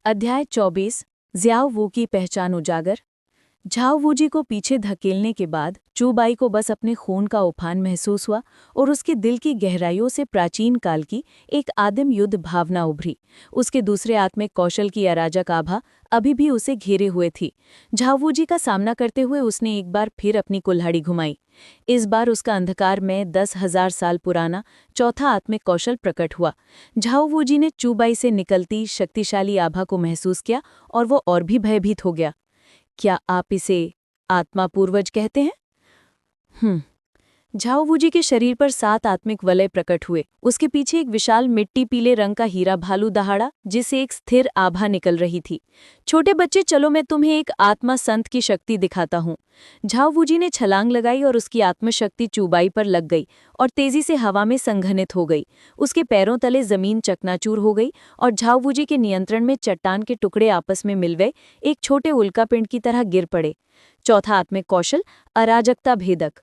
अध्याय 24 ज़ियाओ वू की पहचान उजागर। झाओ वू जी को पीछे धकेलने के बाद चूबाई को बस अपने खून का उफान महसूस हुआ और उसके दिल की गहराइयों से प्राचीन काल की एक आदिम युद्ध भावना उभरी। उसके दूसरे आत्मिक कौशल की अराजक आभा अभी भी उसे घेरे हुए थी। झाओ वू जी का सामना करते हुए उसने एक बार फिर अपनी कुल्हाड़ी घुमाई। इस बार उसका अंधकार में 10,000 साल पुराना चौथा आत्मिक कौशल प्रकट हुआ। झाओ वू जी ने चूबाई से निकलती शक्तिशाली आभा को महसूस किया और वो और भी भयभीत हो गया। क्या आप इसे आत्मा पूर्वज कहते हैं? झाओ वू जी के शरीर पर 7 आत्मिक वलय प्रकट हुए। उसके पीछे एक विशाल मिट्टी पीले रंग का हीरा भालू दहाड़ा, जिसे एक स्थिर आभा निकल रही थी। छोटे बच्चे, चलो मैं तुम्हें एक आत्मा संत की शक्ति दिखाता हूँ। झाओ वू जी ने छलांग लगाई और उसकी आत्मशक्ति चूबाई पर लग गई और तेजी से हवा में संघनित हो गई। उसके पैरों तले जमीन चकनाचूर हो गई और झाओ वू जी के नियंत्रण में चट्टान के टुकड़े आपस में मिल गए, एक छोटे उल्कापिंड की तरह गिर पड़े। चौथा आत्मिक कौशल अराजकता भेदक।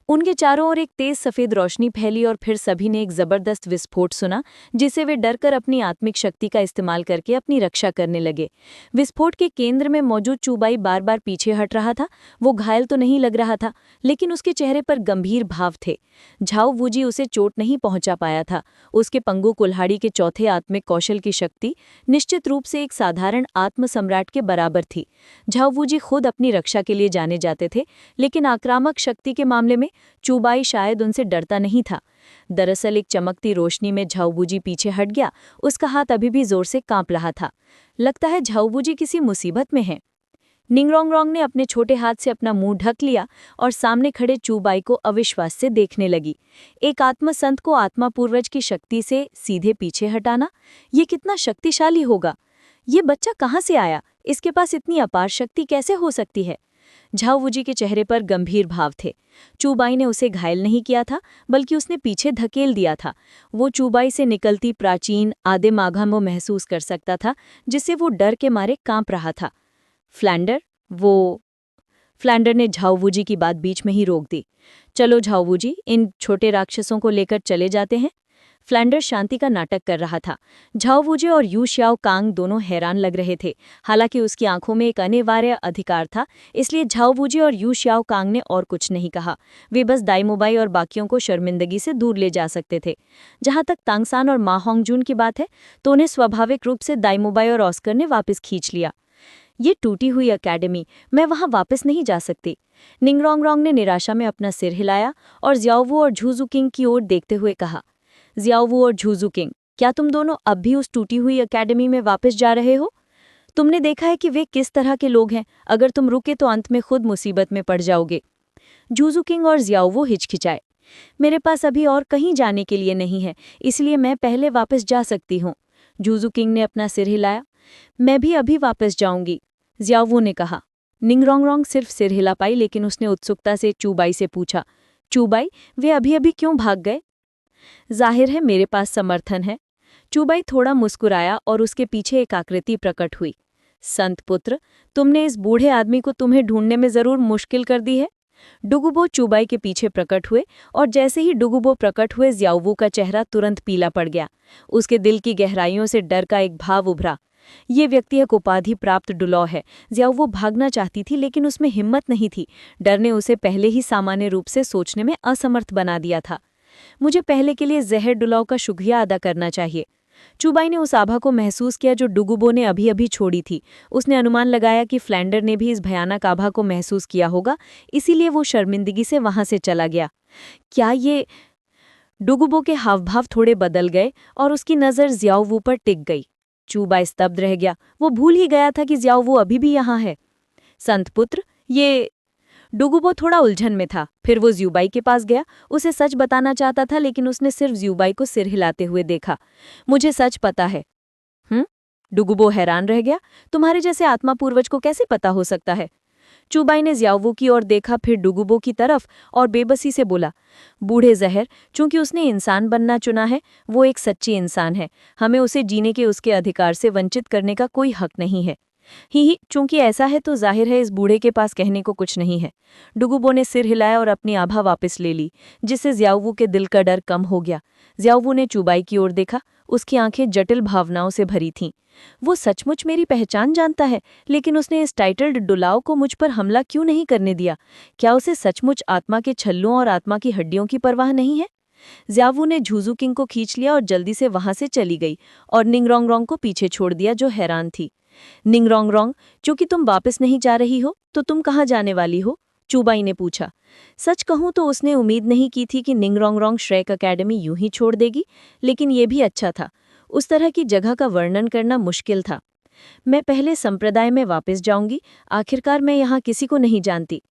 उनके चारों ओर एक तेज सफेद रोशनी फैली और फिर सभी ने एक जबरदस्त विस्फोट सुना, जिसे वे डरकर अपनी आत्मिक शक्ति का इस्तेमाल करके अपनी रक्षा करने लगे। विस्फोट के केंद्र में मौजूद चूबाई बार बार पीछे हट रहा था। वो घायल तो नहीं लग रहा था, लेकिन उसके चेहरे पर गंभीर भाव थे। झाओ वू जी उसे चोट नहीं पहुंचा पाया था। उसके पंगु कुल्हाड़ी के चौथे आत्मिक कौशल की शक्ति निश्चित रूप से एक साधारण आत्मसम्राट के बराबर थी। झाओ वू जी खुद अपनी रक्षा के लिए जाने जाते थे, लेकिन आक्रामक शक्ति के मामले में चूबाई शायद उनसे डरता नहीं था। दरअसल एक चमकती रोशनी में झाओ वू जी पीछे हट गया। उसका हाथ अभी भी जोर से कांप रहा था। लगता है झाओ वू जी किसी मुसीबत में हैं। निंगरोंगरोंग ने अपने छोटे हाथ से अपना मुंह ढक लिया और सामने खड़े चूबाई को अविश्वास से देखने लगी। एक आत्मसंत को आत्मा पूर्वज की शक्ति से सीधे पीछे हटाना, ये कितना शक्तिशाली होगा। ये बच्चा कहाँ से आया? इसके पास इतनी अपार शक्ति कैसे हो सकती है? झाओ वू जी के चेहरे पर गंभीर भाव थे। चूबाई ने उसे घायल नहीं किया था, बल्कि उसने पीछे धकेल दिया था। वो चूबाई से निकलती प्राचीन आदिम आगम वो महसूस कर सकता था, जिससे वो डर के मारे कांप रहा था। फ्लैंडर ने झाओ वू जी की बात बीच में ही रोक दी। चलो झाओ वू जी, इन छोटे राक्षसों को लेकर चले जाते हैं। फ्लैंडर शांति का नाटक कर रहा था। झाओ वू जी और यू श्याओ कांग दोनों हैरान लग रहे थे। हालांकि उसकी आंखों में एक अनिवार्य अधिकार था, इसलिए झाओ वू जी और यू श्याओ कांग ने और कुछ नहीं कहा। वे बस दाइमोबाई और बाकियों को शर्मिंदगी से दूर ले जा सकते थे। जहां तक तांगसान और मा होंगजून की बात है, तो उन्हें स्वाभाविक रूप से दाइमोबाई और ऑस्कर ने वापस खींच लिया। ये टूटी हुई एकेडमी, मैं वहां वापस नहीं जा सकती। निंगरोंगरोंग ने निराशा में अपना सिर हिलाया और ज़ियाओ वू और झुझु किंग की ओर देखते हुए कहा, ज़ियाओ वू और झुझु किंग, क्या तुम दोनों अब भी उस टूटी हुई एकेडमी में वापस जा रहे हो? तुमने देखा है कि वे किस तरह के लोग हैं। अगर तुम रुके तो अंत में खुद मुसीबत में पड़ जाओगे। झुझु किंग और ज़ियाओ वू हिचकिचाए। मेरे पास अभी और कहीं जाने के लिए नहीं है, इसलिए मैं पहले वापस जा सकती हूँ। झुझु किंग ने अपना सिर हिलाया। मैं भी अभी वापस जाऊंगी, ज़ियाओ वू ने कहा। निंगरोंगरोंग सिर्फ सिर हिला पाई, लेकिन उसने उत्सुकता से चूबाई से पूछा, चूबाई, वे अभी अभी क्यों भाग गए? जाहिर है मेरे पास समर्थन है। चूबाई थोड़ा मुस्कुराया और उसके पीछे एक आकृति प्रकट हुई। संत पुत्र, तुमने इस बूढ़े आदमी को तुम्हें ढूंढने में जरूर मुश्किल कर दी है। डुगुबो चूबाई के पीछे प्रकट हुए और जैसे ही डुगुबो प्रकट हुए, ज़ियाओ वू का चेहरा तुरंत पीला पड़ गया। उसके दिल की गहराइयों से डर का एक भाव उभरा। ये व्यक्ति एक उपाधि प्राप्त डुलॉ है। ज़ियाओ वू भागना चाहती थी, लेकिन उसमें हिम्मत नहीं थी। डर ने उसे पहले ही सामान्य रूप से सोचने में असमर्थ बना दिया था। मुझे पहले के लिए जहर डुलाओ का शुक्रिया अदा करना चाहिए। चूबाई ने उस आभा को महसूस किया जो डुगुबो ने अभी अभी छोड़ी थी। उसने अनुमान लगाया कि फ्लैंडर ने भी इस भयानक आभा को महसूस किया होगा, इसीलिए वो शर्मिंदगी से वहां से चला गया। क्या ये? डुगुबो के हावभाव थोड़े बदल गए और उसकी नज़र ज़ियाओ वू पर टिक गई। चूबाई स्तब्ध रह गया। वो भूल ही गया था कि ज़ियाओ वू अभी भी यहाँ है। संत पुत्र, ये... डुगुबो थोड़ा उलझन में था। फिर वो ज़्यूबाई के पास गया। उसे सच बताना चाहता था, लेकिन उसने सिर्फ ज़्यूबाई को सिर हिलाते हुए देखा। मुझे सच पता है। डुगुबो हैरान रह गया। तुम्हारे जैसे आत्मा पूर्वज को कैसे पता हो सकता है? चूबाई ने ज़ियाओ वू की ओर देखा, फिर डुगुबो की तरफ, और बेबसी से बोला, बूढ़े जहर, चूंकि उसने इंसान बनना चुना है, वो एक सच्ची इंसान है। हमें उसे जीने के उसके अधिकार से वंचित करने का कोई हक नहीं है। ही चूंकि ऐसा है तो जाहिर है इस बूढ़े के पास कहने को कुछ नहीं है। डुगुबो ने सिर हिलाया और अपनी आभा वापस ले ली, जिससे ज़ियाओ वू के दिल का डर कम हो गया। ज़ियाओ वू ने चूबाई की ओर देखा। उसकी आंखें जटिल भावनाओं से भरी थीं। वो सचमुच मेरी पहचान जानता है, लेकिन उसने इस टाइटल्ड डुलाओ को मुझ पर हमला क्यों नहीं करने दिया? क्या उसे सचमुच आत्मा के छल्लों और आत्मा की हड्डियों की परवाह नहीं है? ज़्यावू ने झुझू किंग को खींच लिया और जल्दी से वहां से चली गई और निंगरोंगरोंग को पीछे छोड़ दिया, जो हैरान थी। निंगरोंगरोंग, क्योंकि तुम वापस नहीं जा रही हो तो तुम कहाँ जाने वाली हो? चूबाई ने पूछा। सच कहूं तो उसने उम्मीद नहीं की थी कि निंगरोंगरोंग श्रेक अकेडमी यूं ही छोड़ देगी, लेकिन ये भी अच्छा था। उस तरह की जगह का वर्णन करना मुश्किल था। मैं पहले संप्रदाय में वापस जाऊंगी, आखिरकार मैं यहाँ किसी को नहीं जानती।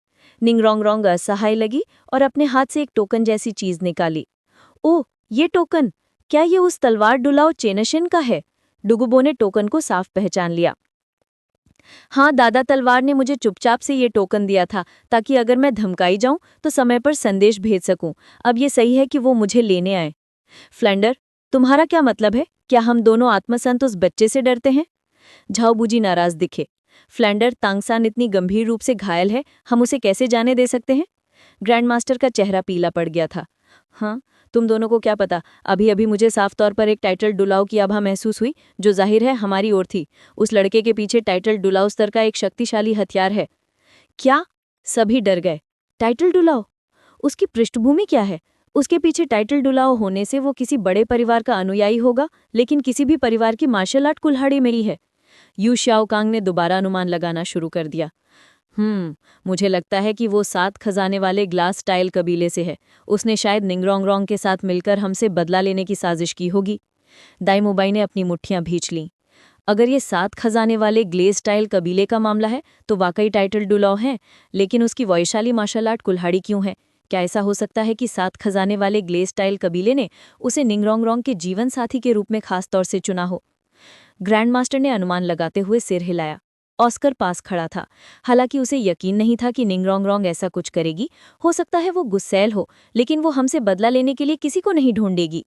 निंगरोंगरोंग असहाय लगी और अपने हाथ से एक टोकन जैसी चीज निकाली। ओह, ये टोकन! क्या ये उस तलवार डुलाओ चेनशिन का है? डुगुबो ने टोकन को साफ पहचान लिया। हाँ, दादा तलवार ने मुझे चुपचाप से ये टोकन दिया था, ताकि अगर मैं धमकाई जाऊं तो समय पर संदेश भेज सकूं। अब ये सही है कि वो मुझे लेने आए। फ्लेंडर, तुम्हारा क्या मतलब है? क्या हम दोनों आत्मसंत उस बच्चे से डरते हैं? झाओबूजी नाराज दिखे। फ्लेंडर, तांगसान इतनी गंभीर रूप से घायल है, हम उसे कैसे जाने दे सकते हैं? ग्रैंडमास्टर का चेहरा पीला पड़ गया था। हाँ, तुम दोनों को क्या पता, अभी अभी मुझे साफ तौर पर एक टाइटल डुलाओ की आभा महसूस हुई, जो जाहिर है हमारी ओर थी। उस लड़के के पीछे टाइटल डुलाओ स्तर का एक शक्तिशाली हथियार है। क्या? सभी डर गए। टाइटल डुलाओ? उसकी पृष्ठभूमि क्या है? उसके पीछे टाइटल डुलाओ होने से वो किसी बड़े परिवार का अनुयायी होगा, लेकिन किसी भी परिवार की मार्शल आर्ट कुल्हाड़ी मिली है। यू शाओकांग ने दोबारा अनुमान लगाना शुरू कर दिया। मुझे लगता है कि वो 7 खजाने वाले ग्लास टाइल कबीले से है। उसने शायद निंगरोंगरोंग के साथ मिलकर हमसे बदला लेने की साजिश की होगी। दाईमुबाई ने अपनी मुट्ठियां भींच लीं। अगर ये 7 खजाने वाले ग्लेस टाइल कबीले का मामला है तो वाकई टाइटल डुलाओ है, लेकिन उसकी वैशाली मार्शल आर्ट कुल्हाड़ी क्यों है? क्या ऐसा हो सकता है कि 7 खजाने वाले ग्लेस टाइल कबीले ने उसे निंगरोंगरोंग के जीवन साथी के रूप में खास तौर से चुना हो? ग्रैंडमास्टर ने अनुमान लगाते हुए सिर हिलाया। ऑस्कर पास खड़ा था। हालांकि उसे यकीन नहीं था कि निंगरोंगरोंग ऐसा कुछ करेगी। हो सकता है वो गुस्सैल हो, लेकिन वो हमसे बदला लेने के लिए किसी को नहीं ढूंढेगी।